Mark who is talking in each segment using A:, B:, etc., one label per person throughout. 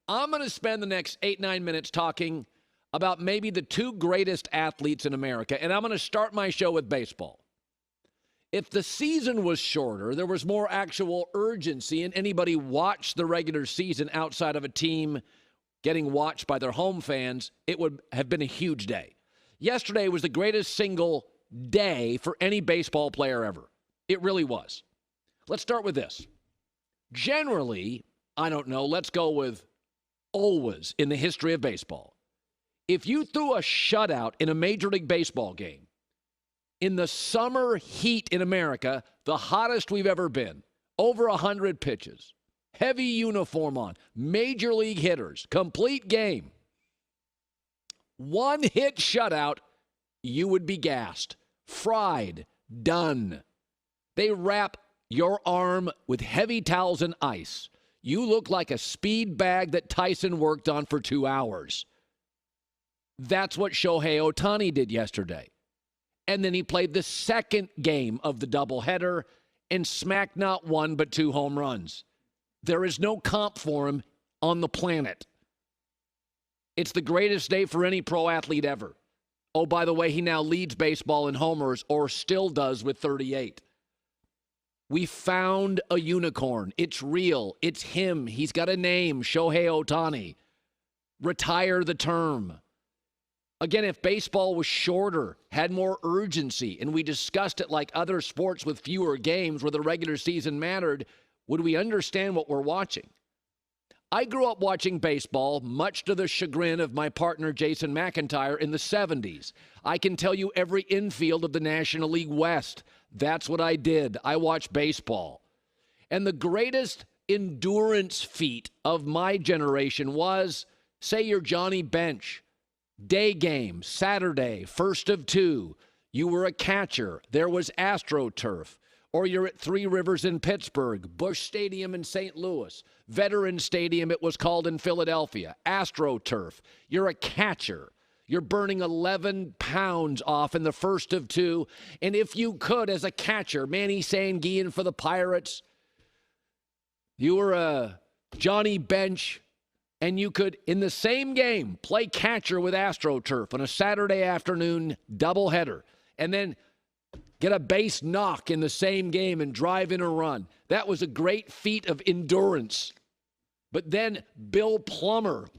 A: I'm going to spend the next 8-9 minutes talking about maybe the two greatest athletes in America, and I'm going to start my show with baseball. If the season was shorter, there was more actual urgency, and anybody watched the regular season outside of a team getting watched by their home fans, it would have been a huge day. Yesterday was the greatest single day for any baseball player ever. It really was. Let's start with this. Generally, I don't know, let's go with always in the history of baseball. If you threw a shutout in a Major League Baseball game, in the summer heat in America, the hottest we've ever been, over 100 pitches, heavy uniform on, Major League hitters, complete game, one hit shutout, you would be gassed, fried, done. They wrap your arm with heavy towels and ice. You look like a speed bag that Tyson worked on for 2 hours. That's what Shohei Ohtani did yesterday. And then he played the second game of the doubleheader and smacked not one but 2 home runs. There is no comp for him on the planet. It's the greatest day for any pro athlete ever. Oh, by the way, he now leads baseball in homers, or still does with 38. We found a unicorn. It's real. It's him. He's got a name, Shohei Ohtani. Retire the term. Again, if baseball was shorter, had more urgency, and we discussed it like other sports with fewer games where the regular season mattered, would we understand what we're watching? I grew up watching baseball, much to the chagrin of my partner Jason McIntyre in the 70s. I can tell you every infield of the National League West. That's what I did. I watched baseball. And the greatest endurance feat of my generation was, say you're Johnny Bench, day game, Saturday, first of 2. You were a catcher. There was AstroTurf. Or you're at Three Rivers in Pittsburgh, Busch Stadium in St. Louis, Veterans Stadium it was called in Philadelphia, AstroTurf. You're a catcher. You're burning 11 pounds off in the first of 2. And if you could, as a catcher, Manny Sanguillen for the Pirates, you were a Johnny Bench, and you could, in the same game, play catcher with AstroTurf on a Saturday afternoon doubleheader, and then get a base knock in the same game and drive in a run. That was a great feat of endurance. But then Bill Plummer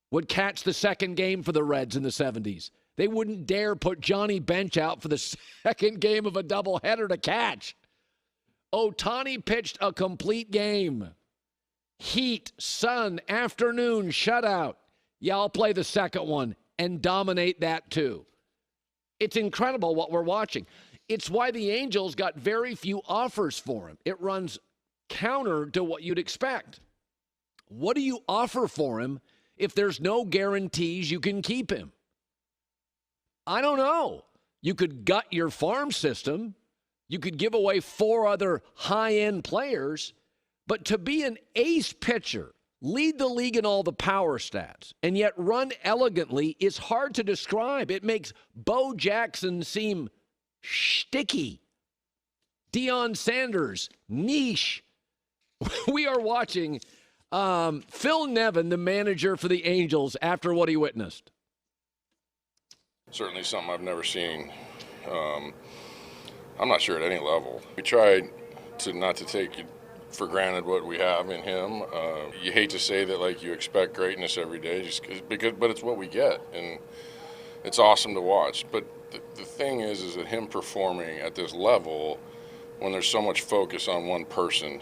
A: would catch the second game for the Reds in the 70s. They wouldn't dare put Johnny Bench out for the second game of a doubleheader to catch. Ohtani pitched a complete game. Heat, sun, afternoon, shutout. Yeah, I'll play the second one and dominate that too. It's incredible what we're watching. It's why the Angels got very few offers for him. It runs counter to what you'd expect. What do you offer for him if there's no guarantees you can keep him? I don't know. You could gut your farm system. You could give away 4 other high-end players. But to be an ace pitcher, lead the league in all the power stats, and yet run elegantly is hard to describe. It makes Bo Jackson seem sticky. Deion Sanders, niche. We are watching Phil Nevin, the manager for the Angels, after what he witnessed.
B: Certainly something I've never seen. I'm not sure at any level. We tried to not to take for granted what we have in him. You hate to say that, like, you expect greatness every day, but it's what we get, and it's awesome to watch. But the thing is that him performing at this level, when there's so much focus on one person,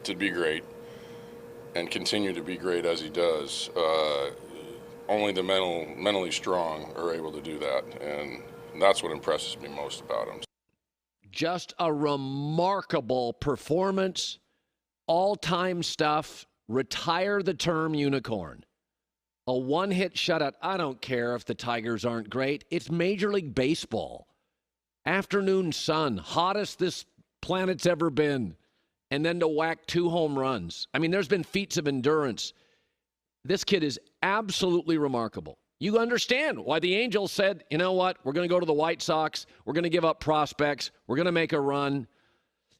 B: to be great and continue to be great as he does, only the mentally strong are able to do that, and that's what impresses me most about him.
A: Just a remarkable performance, all-time stuff. Retire the term unicorn. A one-hit shutout. I don't care if the Tigers aren't great. It's Major League Baseball. Afternoon sun, hottest this planet's ever been. And then to whack 2 home runs. I mean, there's been feats of endurance. This kid is absolutely remarkable. You understand why the Angels said, you know what, we're going to go to the White Sox. We're going to give up prospects. We're going to make a run.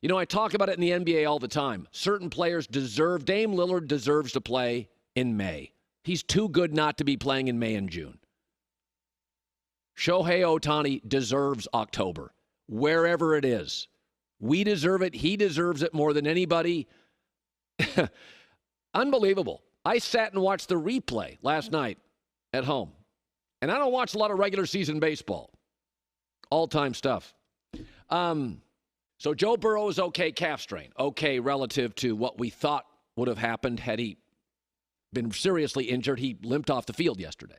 A: You know, I talk about it in the NBA all the time. Certain players deserve, Dame Lillard deserves to play in May. He's too good not to be playing in May and June. Shohei Ohtani deserves October, wherever it is. We deserve it. He deserves it more than anybody. Unbelievable. I sat and watched the replay last night at home. And I don't watch a lot of regular season baseball. All-time stuff. So Joe Burrow is okay, calf strain. Okay, relative to what we thought would have happened had he been seriously injured. He limped off the field yesterday.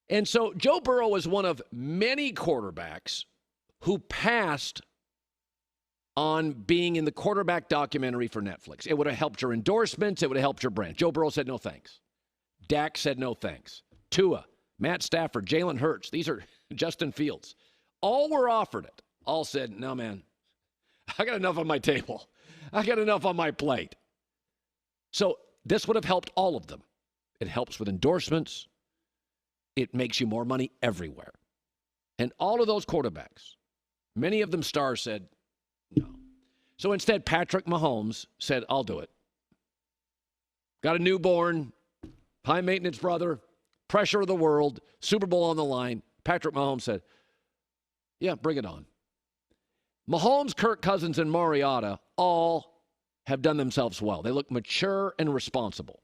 A: And so Joe Burrow is one of many quarterbacks who passed on being in the quarterback documentary for Netflix. It would have helped your endorsements. It would have helped your brand. Joe Burrow said no thanks. Dak said no thanks. Tua, Matt Stafford, Jalen Hurts. These are Justin Fields. All were offered it. All said, no, man, I got enough on my table. I got enough on my plate. So this would have helped all of them. It helps with endorsements. It makes you more money everywhere. And all of those quarterbacks, many of them stars, said no. So instead, Patrick Mahomes said, I'll do it. Got a newborn, high-maintenance brother, pressure of the world, Super Bowl on the line. Patrick Mahomes said, yeah, bring it on. Mahomes, Kirk Cousins, and Mariota all have done themselves well. They look mature and responsible.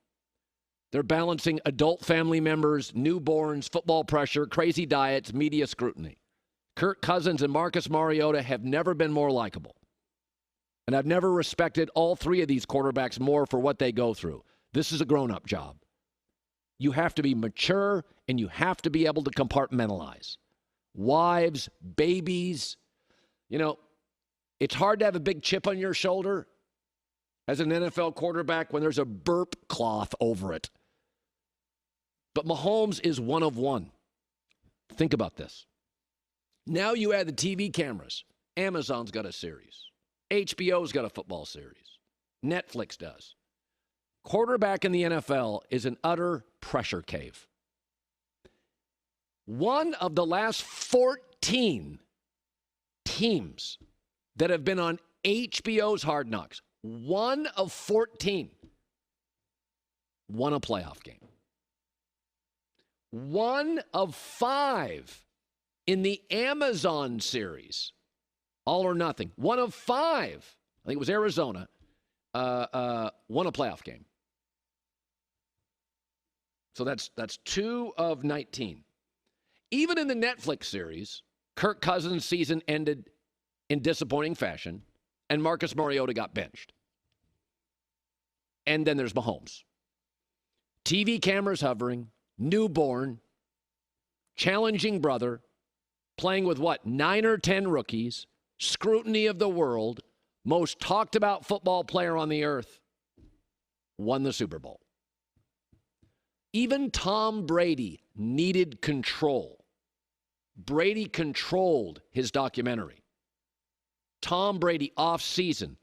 A: They're balancing adult family members, newborns, football pressure, crazy diets, media scrutiny. Kirk Cousins and Marcus Mariota have never been more likable. And I've never respected all three of these quarterbacks more for what they go through. This is a grown-up job. You have to be mature, and you have to be able to compartmentalize. Wives, babies. You know, it's hard to have a big chip on your shoulder as an NFL quarterback when there's a burp cloth over it. But Mahomes is one of one. Think about this. Now you add the TV cameras. Amazon's got a series. HBO's got a football series. Netflix does. Quarterback in the NFL is an utter pressure cave. One of the last 14 teams that have been on HBO's Hard Knocks, one of 14 won a playoff game. One of 5 in the Amazon series, All or Nothing. One of 5, I think it was Arizona, won a playoff game. So that's 2 of 19. Even in the Netflix series, Kirk Cousins' season ended in disappointing fashion, and Marcus Mariota got benched. And then there's Mahomes. TV cameras hovering, newborn, challenging brother, playing with 9 or 10 rookies, scrutiny of the world, most talked about football player on the earth, won the Super Bowl. Even Tom Brady needed control. Brady controlled his documentary. Tom Brady, off season,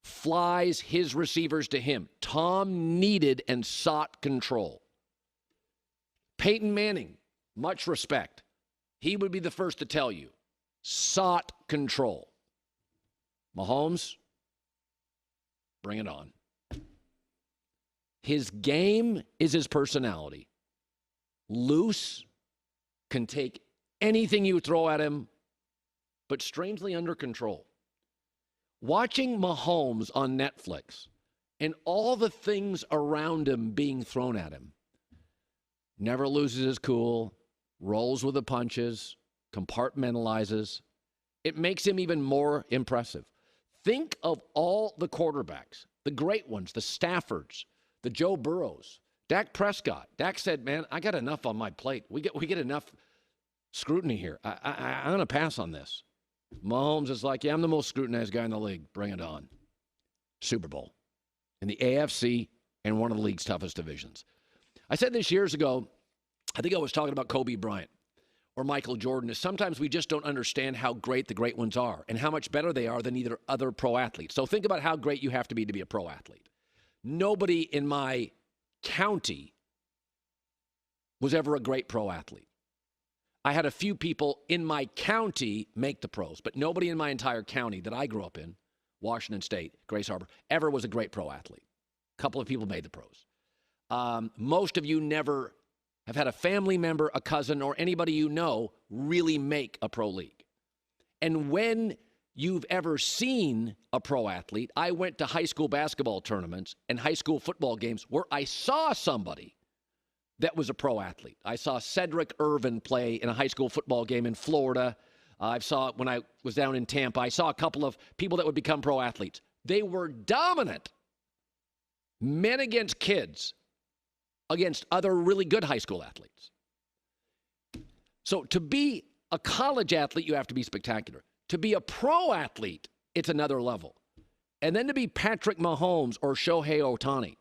A: flies his receivers to him. Tom needed and sought control. Peyton Manning, much respect. He would be the first to tell you, sought control. Mahomes, bring it on. His game is his personality. Loose, can take anything you throw at him, but strangely under control. Watching Mahomes on Netflix and all the things around him being thrown at him, never loses his cool, rolls with the punches, compartmentalizes. It makes him even more impressive. Think of all the quarterbacks, the great ones, the Staffords, the Joe Burrows, Dak Prescott. Dak said, man, I got enough on my plate. We get enough scrutiny here. I'm going to pass on this. Mahomes is like, yeah, I'm the most scrutinized guy in the league. Bring it on. Super Bowl in the AFC and one of the league's toughest divisions. I said this years ago. I think I was talking about Kobe Bryant or Michael Jordan, is sometimes we just don't understand how great the great ones are and how much better they are than either other pro athletes. So think about how great you have to be a pro athlete. Nobody in my county was ever a great pro athlete. I had a few people in my county make the pros, but nobody in my entire county that I grew up in, Washington State, Grace Harbor, ever was a great pro athlete. A couple of people made the pros. Most of you never have had a family member, a cousin, or anybody you know really make a pro league. And when you've ever seen a pro athlete, I went to high school basketball tournaments and high school football games where I saw somebody that was a pro athlete. I saw Cedric Irvin play in a high school football game in Florida. I saw it when I was down in Tampa. I saw a couple of people that would become pro athletes. They were dominant. Men against kids, against other really good high school athletes. So to be a college athlete, you have to be spectacular. To be a pro athlete, it's another level. And then to be Patrick Mahomes or Shohei Ohtani.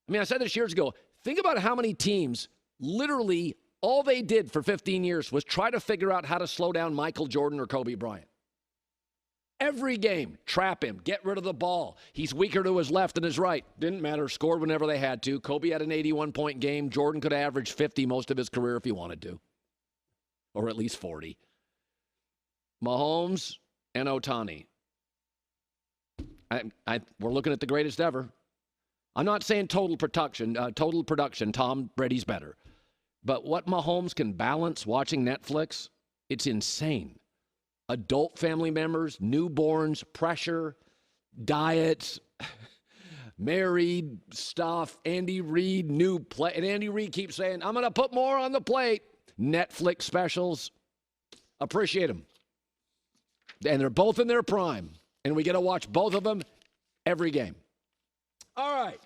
A: I mean, I said this years ago. Think about how many teams, literally, all they did for 15 years was try to figure out how to slow down Michael Jordan or Kobe Bryant. Every game, trap him, get rid of the ball. He's weaker to his left than his right. Didn't matter, scored whenever they had to. Kobe had an 81-point game. Jordan could average 50 most of his career if he wanted to, or at least 40. Mahomes and Ohtani. We're looking at the greatest ever. I'm not saying total production, Tom Brady's better. But what Mahomes can balance watching Netflix, it's insane. Adult family members, newborns, pressure, diets, married stuff, Andy Reid, new play. And Andy Reid keeps saying, I'm going to put more on the plate. Netflix specials. Appreciate them. And they're both in their prime. And we get to watch both of them every game. All right.